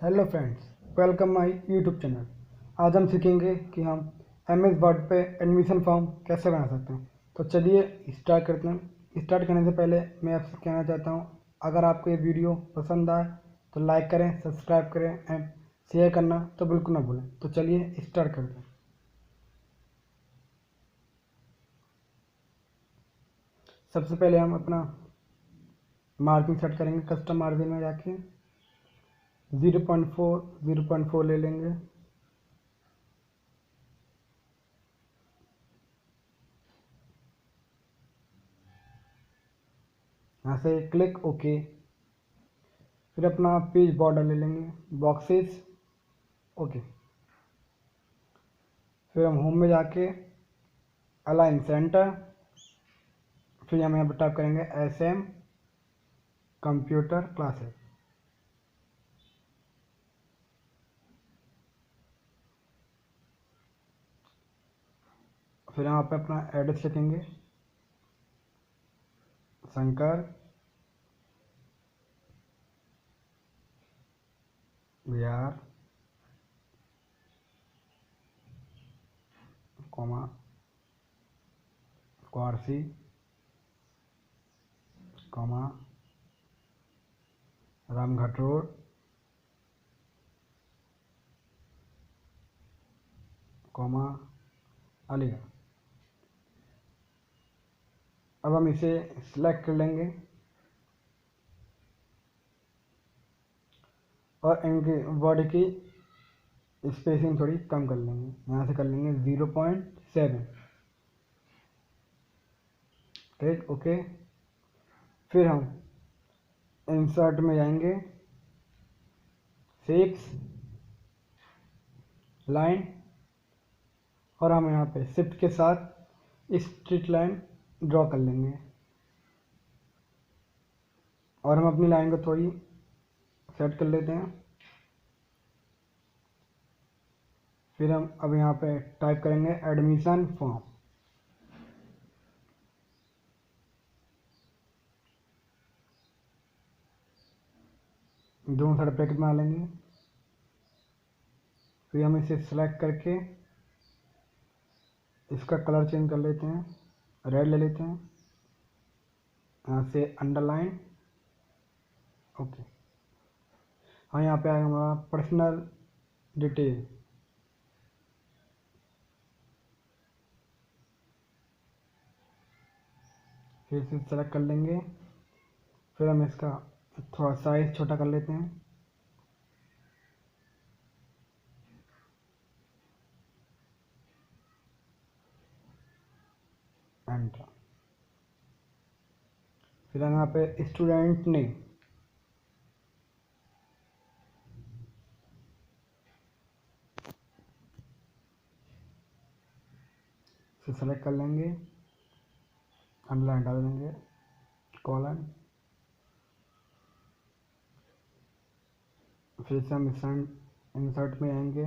Hello friends, welcome my YouTube channel. आज हम सीखेंगे कि हम एमएस वर्ड पे एडमिशन फॉर्म कैसे बना सकते हैं। तो चलिए स्टार्ट करते हैं। स्टार्ट करने से पहले मैं आपसे कहना चाहता हूँ, अगर आपको ये वीडियो पसंद आए तो लाइक करें, सब्सक्राइब करें एंड शेयर करना तो बिल्कुल ना भूलें। तो चलिए स्टार्ट करते हैं। सबसे पहले हम अपना मार्जिन सेट करेंगे। कस्टम मार्जिन में जाके 0.4 ले लेंगे। यहाँ से क्लिक ओके। फिर अपना पेज बॉर्डर ले लेंगे, बॉक्सेस ओके। फिर हम होम में जाके अलाइन सेंटर, फिर हम यहाँ पर टाइप करेंगे SM कंप्यूटर क्लासेस। फिर यहाँ पे अपना एड्रेस लिखेंगे, Shankar Vihar comma Quarsi comma Ramghat road comma Aligarh. अब हम इसे सिलेक्ट कर लेंगे और इनके वर्ड की स्पेसिंग थोड़ी कम कर लेंगे। यहाँ से कर लेंगे 0.7। ठीक ओके। फिर हम इंसर्ट में जाएंगे, शेप्स लाइन, और हम यहाँ पे शिफ्ट के साथ स्ट्रेट लाइन ड्रॉ कर लेंगे और हम अपनी लाइन को थोड़ी सेट कर लेते हैं। फिर हम अब यहाँ पे टाइप करेंगे एडमिशन फॉर्म। दोनों साइड ब्रैकेट बना लेंगे। फिर हम इसे सिलेक्ट करके इसका कलर चेंज कर लेते हैं, रेड ले लेते हैं। यहाँ से अंडरलाइन ओके। हाँ, यहाँ पे आएगा हमारा पर्सनल डिटेल। फिर इसे सेलेक्ट कर लेंगे। फिर हम इसका थोड़ा साइज छोटा कर लेते हैं। एंटर। फिर हम यहाँ पे स्टूडेंट नेम से सेलेक्ट कर लेंगे, अंडरलाइन डाल देंगे, कॉलन। फिर से हम इंसर्ट में आएंगे,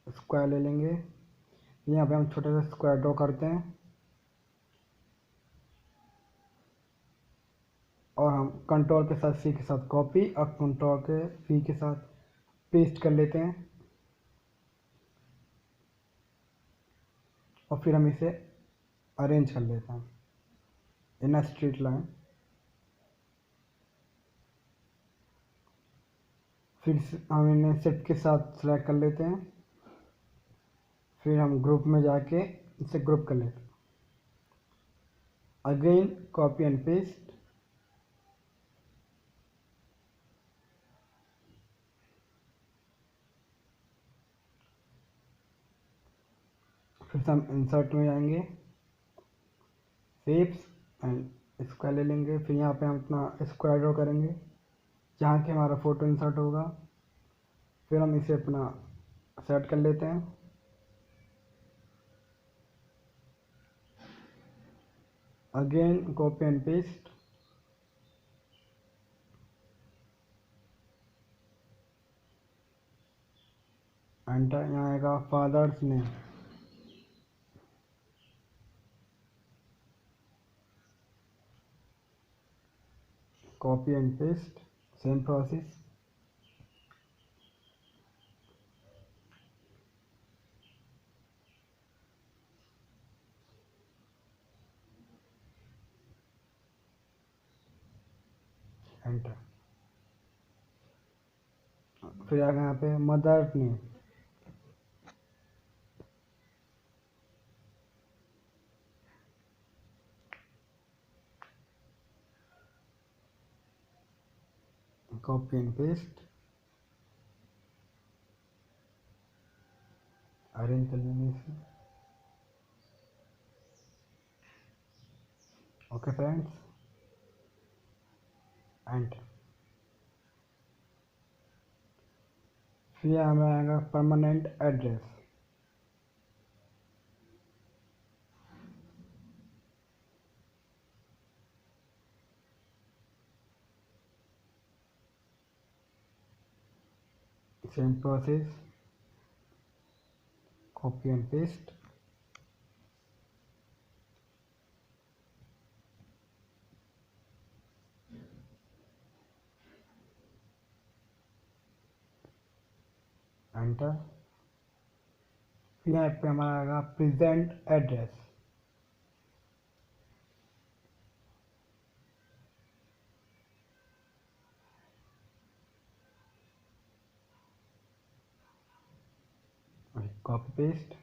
स्क्वायर ले लेंगे। यहाँ पे हम छोटे से स्क्वायर ड्रॉ करते हैं और हम कंट्रोल के साथ C के साथ कॉपी और कंट्रोल के V के साथ पेस्ट कर लेते हैं और फिर हम इसे अरेंज कर लेते हैं इन अ स्ट्रेट लाइन। फिर हम इन्हें शिफ्ट के साथ सेलेक्ट कर लेते हैं। फिर हम ग्रुप में जाके इसे ग्रुप कर लेते हैं। Again copy and paste. फिर से हम इंसर्ट में जाएंगे, शेप्स एंड स्क्वायर ले लेंगे। फिर यहाँ पे हम अपना स्क्वायर ड्रॉ करेंगे जहाँ के हमारा फ़ोटो इंसर्ट होगा। फिर हम इसे अपना सेट कर लेते हैं। Again copy and paste. Enter. यहाँ आएगा father's name, copy and paste, same process. Enter. फिर आगे यहाँ पे mother name, copy and paste, arrange कर लेंगे इसे। Okay friends, enter. फिर हमें आएगा permanent address, same process, copy and paste, enter. फिर यहाँ पे हमारा आएगा present address, copy paste,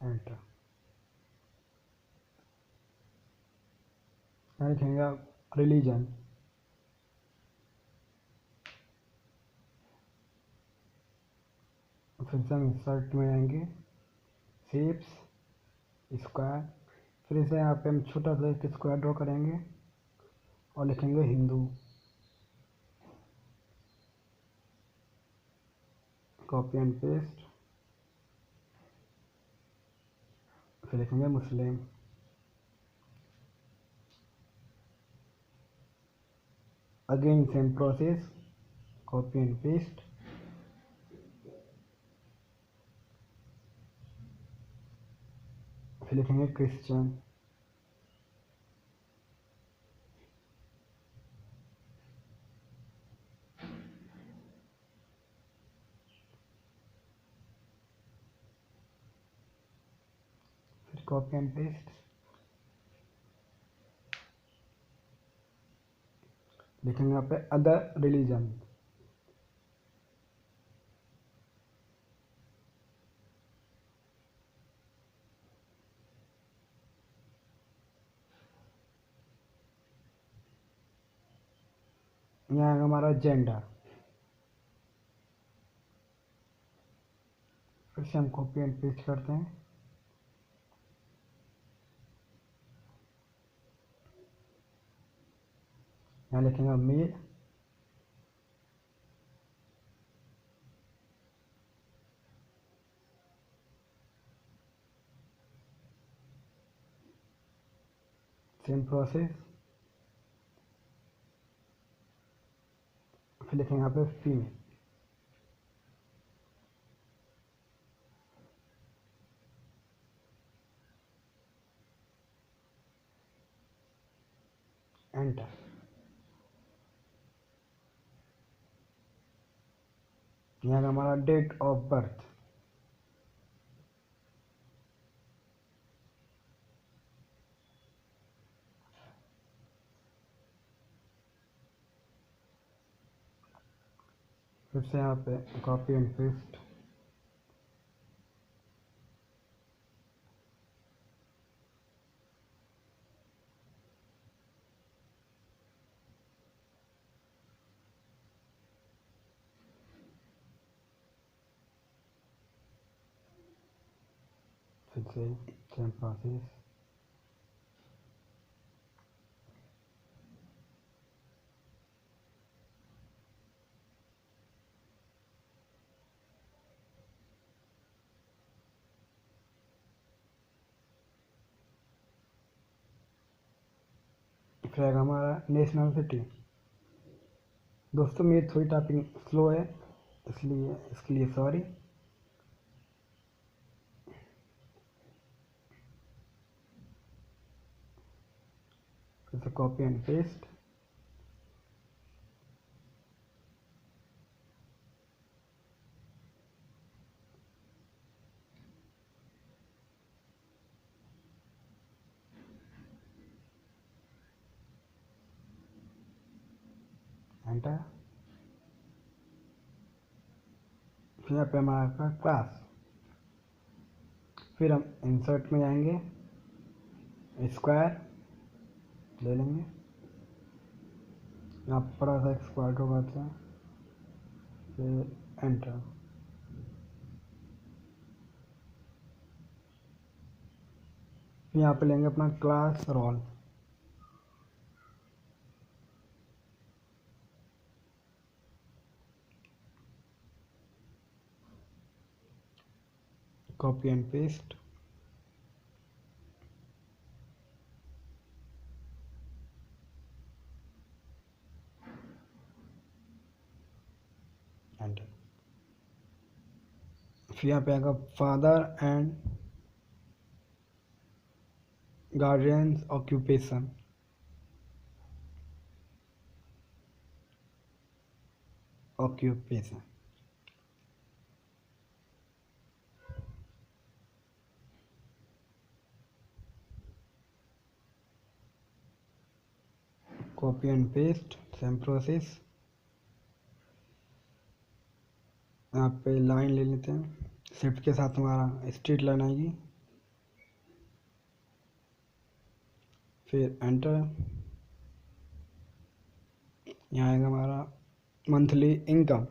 enter. यहाँ लिखेंगे आप रिलीजन, फिर से हम इंसर्ट में आएंगे, शेप्स, स्क्वायर, फिर से यहाँ पे हम छोटा सा एक स्क्वायर ड्रॉ करेंगे और लिखेंगे हिंदू, कॉपी एंड पेस्ट, फिर लिखेंगे Muslim, again same process, copy and paste, फिर लिखेंगे क्रिश्चियन, फिर कॉपी एंड पेस्ट, लिखेंगे यहाँ पे अदर रिलीजन, यहाँ है हमारा जेंडर, फिर से हम कॉपी एंड पेस्ट करते हैं, यहाँ लिखेंगे मेल, सेम प्रोसेस, फिर लिखेंगे यहाँ पे फीमेल, एंटर। यहाँ हमारा डेट ऑफ बर्थ, फिर से यहाँ पे कॉपी एंड पेस्ट, फिर से सेम प्रोसेस, फिर आएगा हमारा नेशनलिटी। दोस्तों मेरी थोड़ी टाइपिंग स्लो है, इसलिए इसके लिए सॉरी। इसे कॉपी एंड पेस्ट, एंटर। फिर यहाँ पे हमारा क्लास, फिर हम इंसर्ट में जाएंगे, स्क्वायर ले लेंगे, यहाँ बड़ा सा स्क्वायर ड्रॉ करते हैं, फिर एंटर। फिर यहाँ पे लेंगे अपना class role, copy and paste, enter. फिर यहाँ पे आएगा father and guardians occupation, occupation, copy and paste, same process. यहाँ पे लाइन ले लेते हैं, शिफ्ट के साथ हमारा स्ट्रेट लाइन आएगी, फिर एंटर। यहाँ आएगा हमारा monthly income,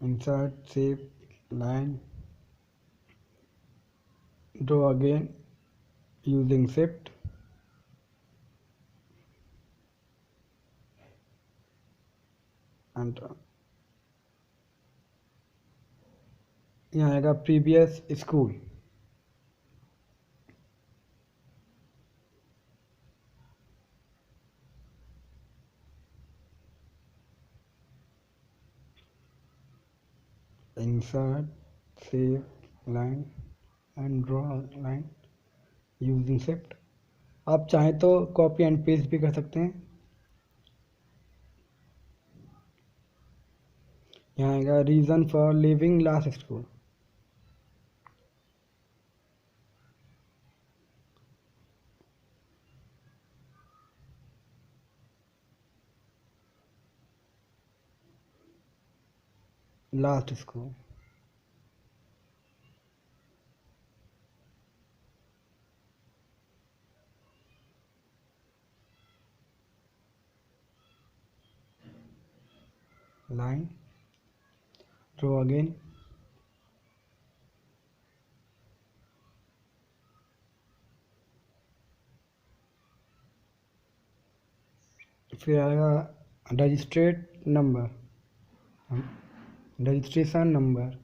insert, shape, line, draw again using shift, enter। यहाँ आएगा previous school, insert, shape, line and draw line using shift। आप चाहें तो कॉपी एंड पेस्ट भी कर सकते हैं। यहाँ आएगा reason for living last school, last school, line, draw again, फिर आएगा रजिस्ट्रेड नंबर, रजिस्ट्रेशन नंबर,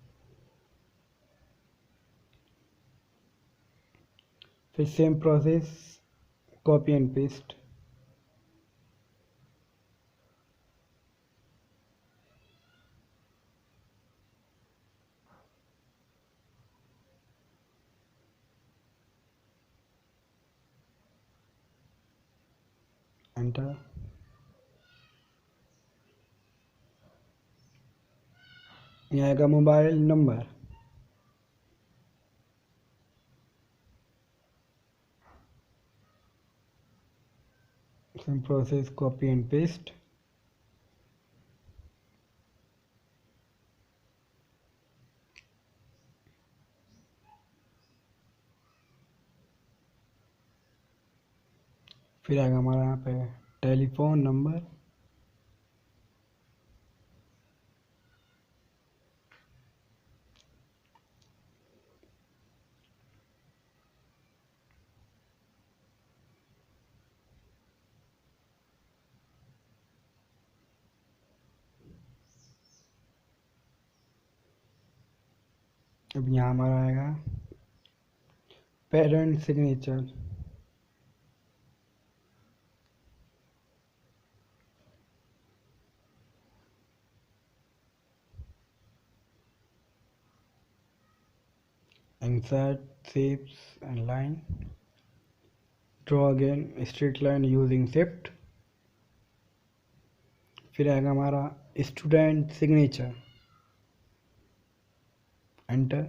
फिर same process, copy and paste, enter. यहाँ आएगा mobile number, same process, copy and paste, फिर आएगा हमारा यहाँ पे टेलीफोन नंबर, अब यहाँ हमारा आएगा parent signature, insert shapes and line, draw again straight line using shift, फिर आएगा हमारा स्टूडेंट सिग्नेचर, एंटर,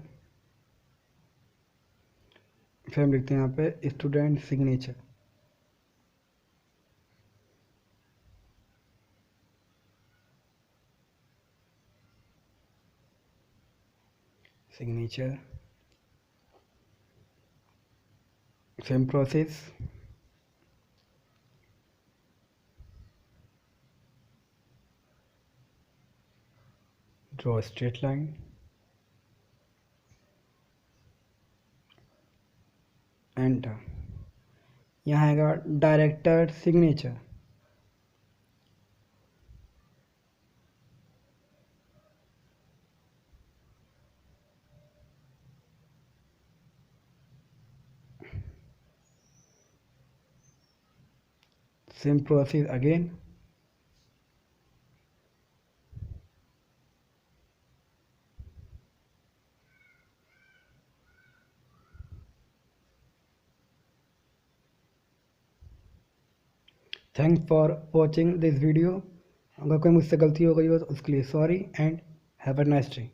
फिर हम लिखते हैं यहाँ पे student signature, signature, same process, draw straight line, enter, यहाँ आएगा director signature, same process again, thanks for watching this video. अगर कोई मुझसे गलती हो गई हो तो उसके लिए sorry and have a nice day.